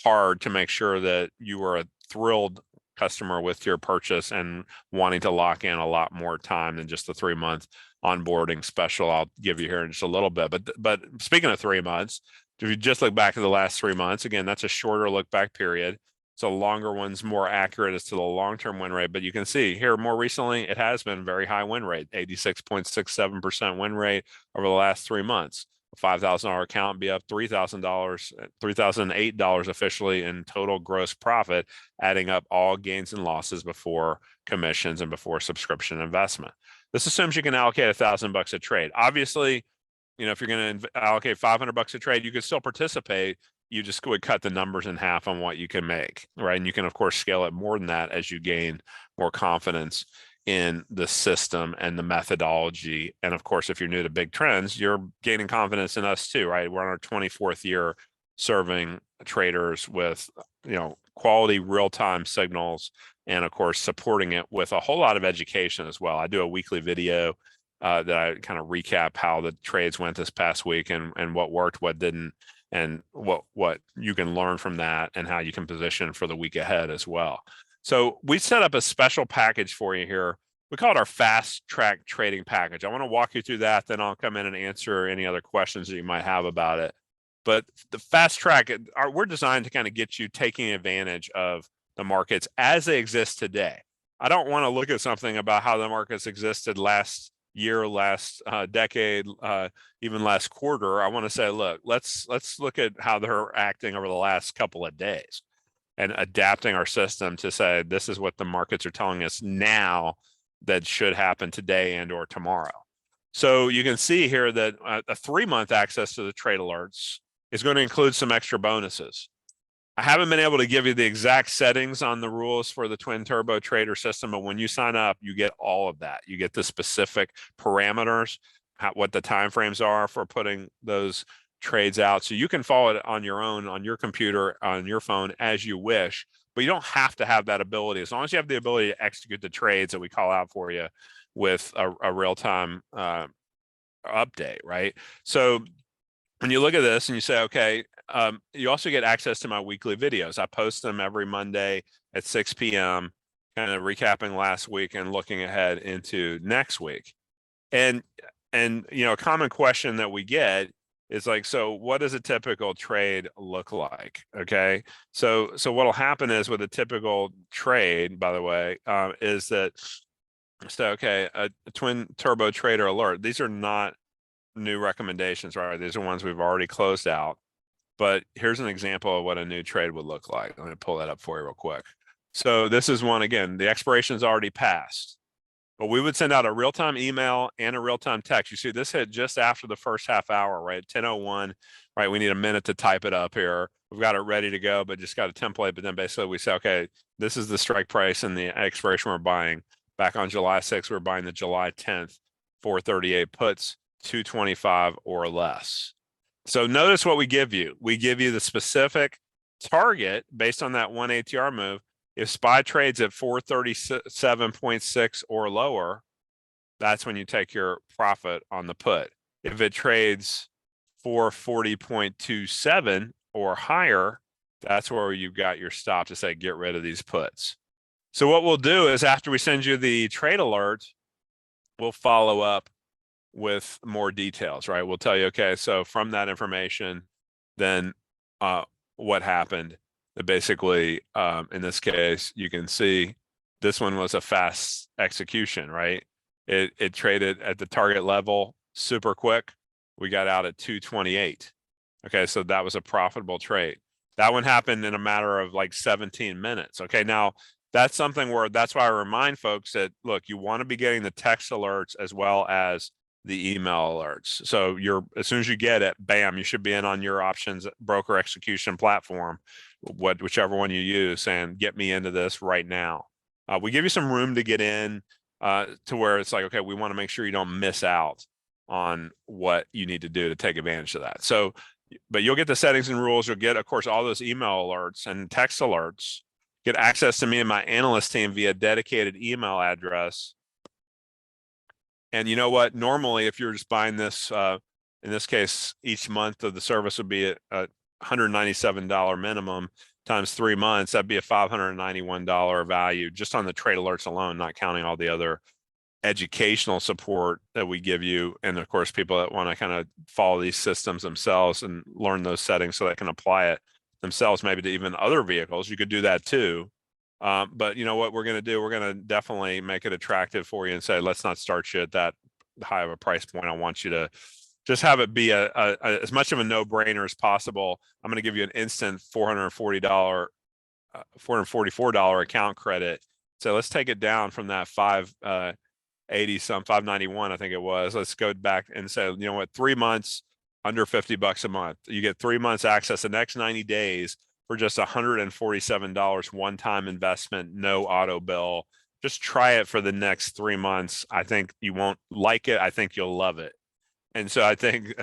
hard to make sure that you are a thrilled customer with your purchase and wanting to lock in a lot more time than just the 3-month onboarding special I'll give you here in just a little bit. But speaking of 3 months, if you just look back at the last 3 months, again, that's a shorter look back period. So longer one's more accurate as to the long-term win rate. But you can see here more recently, it has been very high win rate, 86.67% win rate over the last 3 months. A $5,000 account be up $3,000, $3,008 officially in total gross profit, adding up all gains and losses before commissions and before subscription investment. This assumes you can allocate $1,000 a trade. Obviously, if you're going to allocate $500 a trade, you could still participate. You just would cut the numbers in half on what you can make, right? And you can, of course, scale it more than that as you gain more confidence in the system and the methodology. And of course, if you're new to big trends, you're gaining confidence in us too, right? We're on our 24th year serving traders with, quality real-time signals, and of course, supporting it with a whole lot of education as well. I do a weekly video that I kind of recap how the trades went this past week and what worked, what didn't, and what you can learn from that and how you can position for the week ahead as well. So we set up a special package for you here. We call it our fast track trading package. I want to walk you through that, then I'll come in and answer any other questions that you might have about it. But the fast track, we're designed to kind of get you taking advantage of the markets as they exist today. I don't want to look at something about how the markets existed last year, last decade, even last quarter. I want to say, look, let's look at how they're acting over the last couple of days and adapting our system to say, this is what the markets are telling us now that should happen today and or tomorrow. So you can see here that a 3-month access to the trade alerts is going to include some extra bonuses. I haven't been able to give you the exact settings on the rules for the Twin Turbo Trader system, but when you sign up, you get all of that. You get the specific parameters, what the timeframes are for putting those trades out. So you can follow it on your own, on your computer, on your phone as you wish, but you don't have to have that ability. As long as you have the ability to execute the trades that we call out for you with a real-time update, right? So when you look at this and you say, okay, you also get access to my weekly videos. I post them every Monday at 6 p.m., kind of recapping last week and looking ahead into next week. And a common question that we get is like, so what does a typical trade look like? Okay. So what'll happen is with a typical trade, by the way, is that, okay, a Twin Turbo Trader alert, these are not new recommendations, right? These are ones we've already closed out. But here's an example of what a new trade would look like. Let me pull that up for you real quick. So this is one, again, the expiration is already passed, but we would send out a real-time email and a real-time text. You see this hit just after the first half hour, right? 10:01, right? We need a minute to type it up here. We've got it ready to go, but just got a template. But then basically we say, okay, this is the strike price and the expiration we're buying. Back on July 6th, we're buying the July 10th, 438 puts, 225 or less. So notice what we give you. We give you the specific target based on that one ATR move. If SPY trades at 437.6 or lower, that's when you take your profit on the put. If it trades 440.27 or higher, that's where you've got your stop to say, get rid of these puts. So what we'll do is after we send you the trade alert, we'll follow up with more details, right? We'll tell you, okay, so from that information, then what happened? Basically, in this case, you can see this one was a fast execution, right? It traded at the target level super quick. We got out at 228. Okay, so that was a profitable trade. That one happened in a matter of like 17 minutes. Okay, now that's something where that's why I remind folks that, look, you want to be getting the text alerts as well as the email alerts. So as soon as you get it, bam, you should be in on your options broker execution platform, whichever one you use, saying, get me into this right now. We give you some room to get in to where it's like, okay, we want to make sure you don't miss out on what you need to do to take advantage of that. So, but you'll get the settings and rules. You'll get, of course, all those email alerts and text alerts. Get access to me and my analyst team via dedicated email address. And you know what? Normally, if you're just buying this, in this case, each month of the service would be a $197 minimum times 3 months. That'd be a $591 value just on the trade alerts alone, not counting all the other educational support that we give you. And of course, people that want to kind of follow these systems themselves and learn those settings so they can apply it themselves, maybe to even other vehicles. You could do that too. But you know what we're going to do? We're going to definitely make it attractive for you and say, let's not start you at that high of a price point. I want you to just have it be as much of a no-brainer as possible. I'm going to give you an instant $444 account credit. So let's take it down from that 580 some 591, I think it was. Let's go back and say, you know what, 3 months under $50 a month. You get 3 months access the next 90 days for just $147 one-time investment, no auto bill. Just try it for the next 3 months. I think you won't like it. I think you'll love it. And so I think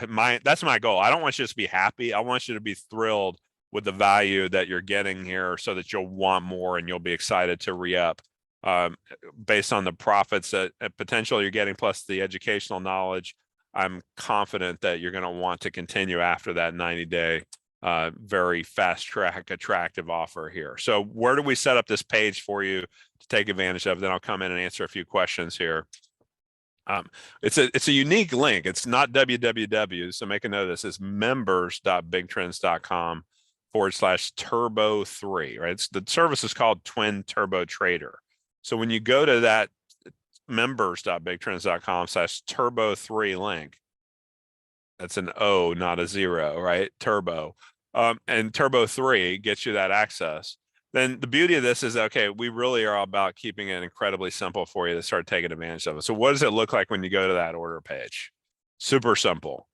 that's my goal. I don't want you to be happy. I want you to be thrilled with the value that you're getting here so that you'll want more and you'll be excited to re-up based on the profits that potentially you're getting plus the educational knowledge. I'm confident that you're going to want to continue after that 90-day very fast track attractive offer here. So where do we set up this page for you to take advantage of? Then I'll come in and answer a few questions here. It's a unique link. It's not www. So make a note of this. It's members.bigtrends.com/turbo3, right? The service is called Twin Turbo Trader. So when you go to that members.bigtrends.com/turbo3 link, that's an O, not a 0, right? Turbo. And Turbo 3 gets you that access. Then the beauty of this is, okay, we really are all about keeping it incredibly simple for you to start taking advantage of it. So what does it look like when you go to that order page? Super simple.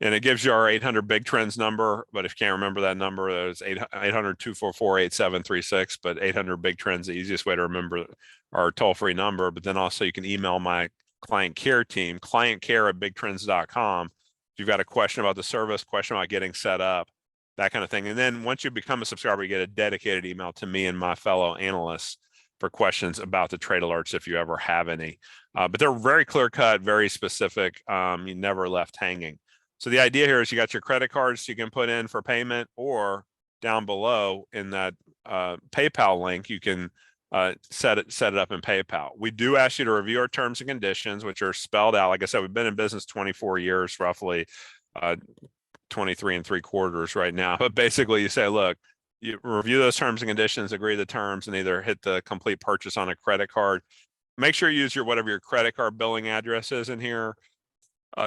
And it gives you our 800 Big Trends number, but if you can't remember that number, there's 800-244-8736, but 800 Big Trends, the easiest way to remember our toll-free number. But then also you can email my client care team, clientcare@bigtrends.com. If you've got a question about the service, question about getting set up, that kind of thing. And then once you become a subscriber, you get a dedicated email to me and my fellow analysts for questions about the trade alerts if you ever have any. But they're very clear cut, very specific. You never left hanging. So the idea here is you got your credit cards you can put in for payment, or down below in that PayPal link, you can set it up in PayPal. We do ask you to review our terms and conditions, which are spelled out. Like I said, we've been in business 24 years, roughly 23 3/4 right now. But basically you say, look, you review those terms and conditions, agree to the terms, and either hit the complete purchase on a credit card. Make sure you use whatever your credit card billing address is in here.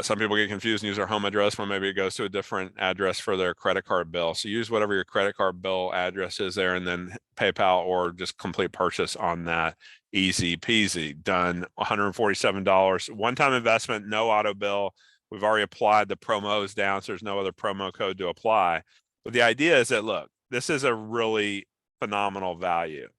Some people get confused and use their home address when maybe it goes to a different address for their credit card bill. So use whatever your credit card bill address is there, and then PayPal or just complete purchase on that. Easy peasy, done. $147, one-time investment, no auto bill. We've already applied the promos down, so there's no other promo code to apply. But the idea is that, look, this is a really phenomenal value.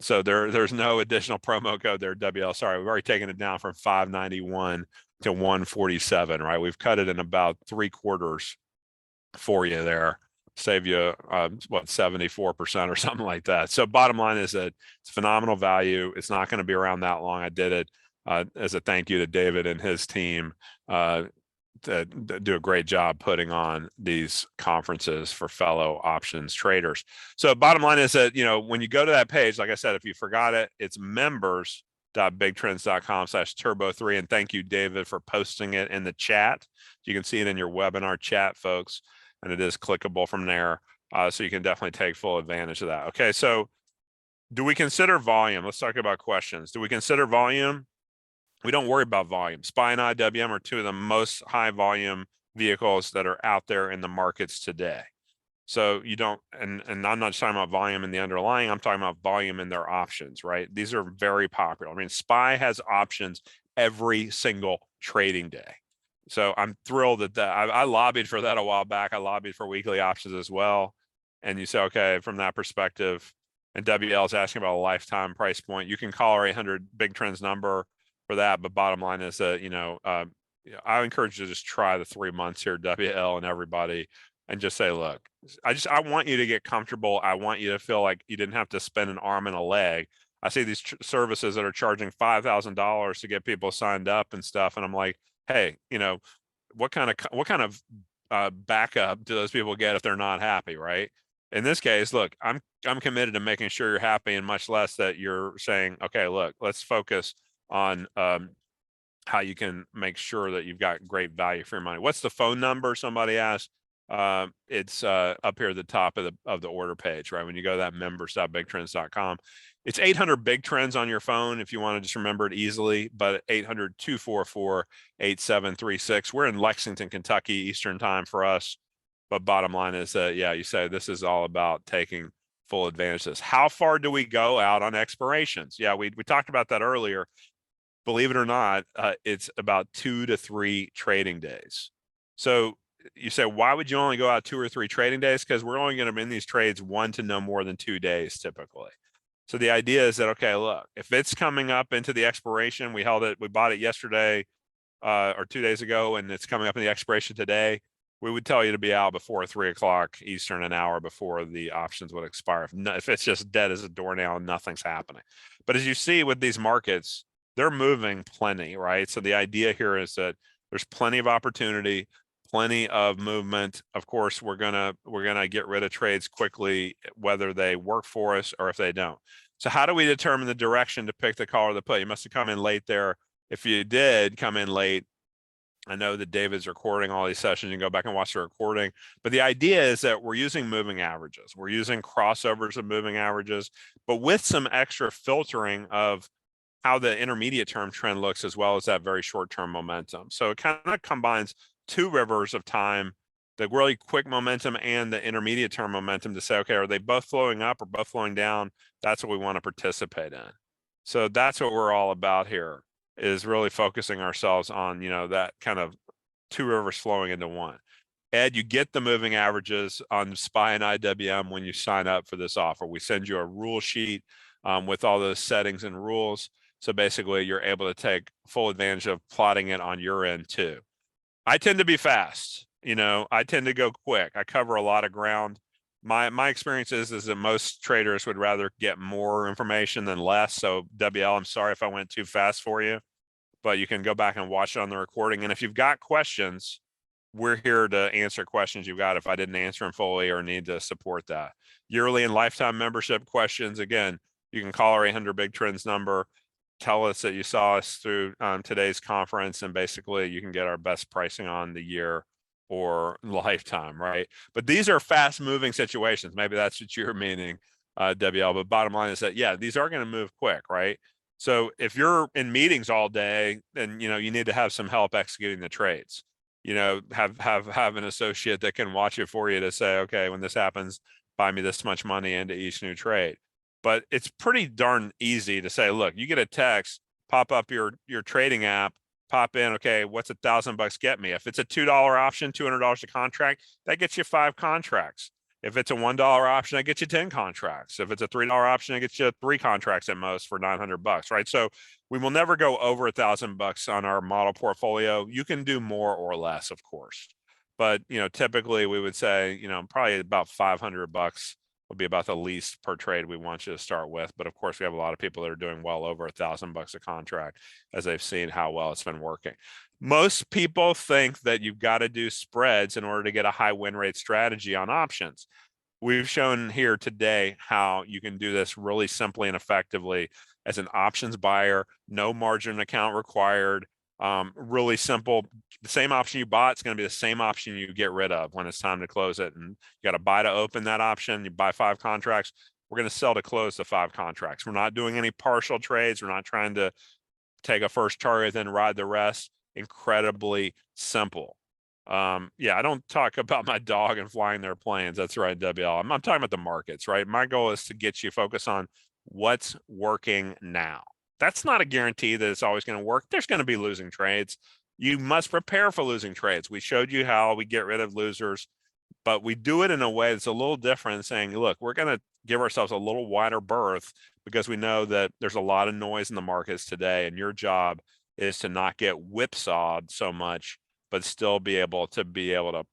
So there's no additional promo code there, WL. Sorry, we've already taken it down from 591 to 147, right? We've cut it in about 3/4 for you there. Save you, 74% or something like that. So bottom line is that it's phenomenal value. It's not going to be around that long. I did it as a thank you to David and his team to do a great job putting on these conferences for fellow options traders. So bottom line is that, when you go to that page, like I said, if you forgot it, it's members.bigtrends.com/turbo3. And thank you, David, for posting it in the chat. You can see it in your webinar chat, folks, and it is clickable from there. So you can definitely take full advantage of that. Okay, so do we consider volume? Let's talk about questions. Do we consider volume? We don't worry about volume. SPY and IWM are two of the most high volume vehicles that are out there in the markets today. So you don't, and I'm not just talking about volume in the underlying, I'm talking about volume in their options, right? These are very popular. I mean, SPY has options every single trading day. So I'm thrilled that I lobbied for that a while back. I lobbied for weekly options as well. And you say, okay, from that perspective, and WL is asking about a lifetime price point. You can call our 800 big trends number for that. But bottom line is that, I encourage you to just try the 3 months here, WL and everybody, and just say, look, I want you to get comfortable. I want you to feel like you didn't have to spend an arm and a leg. I see these services that are charging $5,000 to get people signed up and stuff. And I'm like, hey, what kind of backup do those people get if they're not happy, right? In this case, look, I'm committed to making sure you're happy, and much less that you're saying, okay, look, let's focus on how you can make sure that you've got great value for your money. What's the phone number? Somebody asked. It's up here at the top of the order page, right? When you go to that members.bigtrends.com, it's 800 big trends on your phone if you want to just remember it easily, but 800-244-8736. We're in Lexington, Kentucky, Eastern time for us. But bottom line is that, yeah, you say this is all about taking full advantage of this. How far do we go out on expirations? Yeah, we talked about that earlier. Believe it or not, it's about 2 to 3 trading days. So you say, why would you only go out 2 or 3 trading days? Because we're only going to be in these trades 1 to no more than 2 days typically. So the idea is that, okay, look, if it's coming up into the expiration, we bought it yesterday or 2 days ago, and it's coming up in the expiration today, we would tell you to be out before 3 o'clock Eastern, an hour before the options would expire. If it's just dead as a doornail, nothing's happening. But as you see with these markets, they're moving plenty, right? So the idea here is that there's plenty of opportunity, plenty of movement. Of course, we're gonna get rid of trades quickly, whether they work for us or if they don't. So how do we determine the direction to pick the call or the put? You must have come in late there. If you did come in late, I know that David's recording all these sessions. You can go back and watch the recording. But the idea is that we're using moving averages. We're using crossovers of moving averages, but with some extra filtering of how the intermediate term trend looks, as well as that very short term momentum. So it kind of combines 2 rivers of time, the really quick momentum and the intermediate term momentum, to say, okay, are they both flowing up or both flowing down? That's what we want to participate in. So that's what we're all about here, is really focusing ourselves on, that kind of 2 rivers flowing into one. Ed, you get the moving averages on SPY and IWM when you sign up for this offer. We send you a rule sheet with all those settings and rules. So basically, you're able to take full advantage of plotting it on your end too. I tend to be fast. I tend to go quick. I cover a lot of ground. My experience is that most traders would rather get more information than less. So WL, I'm sorry if I went too fast for you, but you can go back and watch it on the recording. And if you've got questions, we're here to answer questions you've got if I didn't answer them fully or need to support that. Yearly and lifetime membership questions, again, you can call our 800 Big Trends number. Tell us that you saw us through today's conference, and basically you can get our best pricing on the year or lifetime, right? But these are fast moving situations. Maybe that's what you're meaning, WL. But bottom line is that, yeah, these are going to move quick, right? So if you're in meetings all day, then you need to have some help executing the trades. Have an associate that can watch it for you to say, okay, when this happens, buy me this much money into each new trade. But it's pretty darn easy to say, look, you get a text, pop up your trading app, pop in, okay, what's $1,000 get me? If it's a $2 option, $200 a contract, that gets you 5 contracts. If it's a $1 option, that gets you 10 contracts. If it's a $3 option, it gets you 3 contracts at most for $900, right? So we will never go over $1,000 on our model portfolio. You can do more or less, of course. But, typically we would say, probably about $500 would be about the least per trade we want you to start with. But of course, we have a lot of people that are doing well over $1,000 a contract, as they've seen how well it's been working. Most people think that you've got to do spreads in order to get a high win rate strategy on options. We've shown here today how you can do this really simply and effectively as an options buyer, no margin account required. Really simple. The same option you bought, it's going to be the same option you get rid of when it's time to close it. And you got to buy to open that option. You buy 5 contracts. We're going to sell to close the 5 contracts. We're not doing any partial trades. We're not trying to take a first target, then ride the rest. Incredibly simple. Yeah, I don't talk about my dog and flying their planes. That's right, WL. I'm talking about the markets, right? My goal is to get you focused on what's working now. That's not a guarantee that it's always going to work. There's going to be losing trades. You must prepare for losing trades. We showed you how we get rid of losers, but we do it in a way that's a little different, saying, look, we're going to give ourselves a little wider berth because we know that there's a lot of noise in the markets today, and your job is to not get whipsawed so much, but still be able to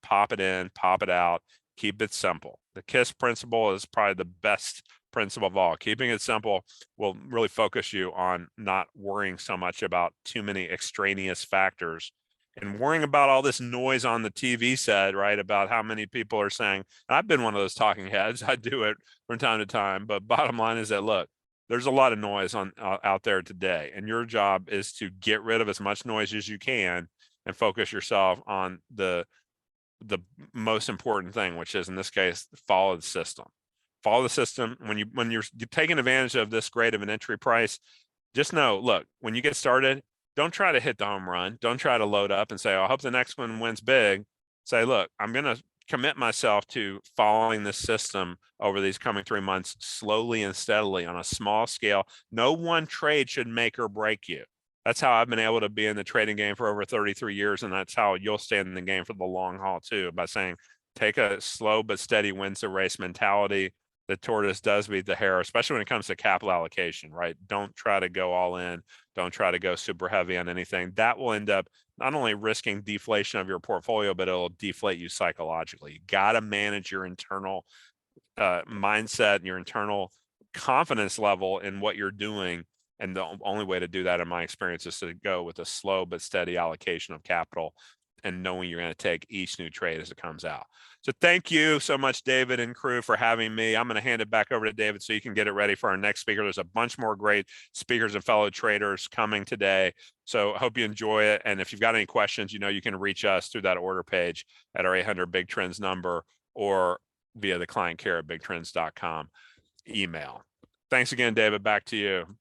pop it in, pop it out, keep it simple. The KISS principle is probably the best principle of all. Keeping it simple will really focus you on not worrying so much about too many extraneous factors and worrying about all this noise on the TV set, right? About how many people are saying, and I've been one of those talking heads. I do it from time to time, but bottom line is that, look, there's a lot of noise out there today, and your job is to get rid of as much noise as you can and focus yourself on the most important thing, which is, in this case, follow the system. Follow the system. When you're taking advantage of this great of an entry price, just know, look, when you get started, don't try to hit the home run. Don't try to load up and say, oh, I hope the next one wins big. Say, look, I'm going to commit myself to following this system over these coming 3 months, slowly and steadily on a small scale. No one trade should make or break you. That's how I've been able to be in the trading game for over 33 years. And that's how you'll stay in the game for the long haul too, by saying, take a slow but steady wins the race mentality. The tortoise does beat the hare, especially when it comes to capital allocation, right? Don't try to go all in. Don't try to go super heavy on anything. That will end up not only risking deflation of your portfolio, but it'll deflate you psychologically. You got to manage your internal mindset and your internal confidence level in what you're doing. And the only way to do that, in my experience, is to go with a slow but steady allocation of capital and knowing you're going to take each new trade as it comes out. So thank you so much, David and crew, for having me. I'm going to hand it back over to David so you can get it ready for our next speaker. There's a bunch more great speakers and fellow traders coming today. So I hope you enjoy it. And if you've got any questions, you know, you can reach us through that order page at our 800 Big Trends number or via the client care at bigtrends.com email. Thanks again, David. Back to you.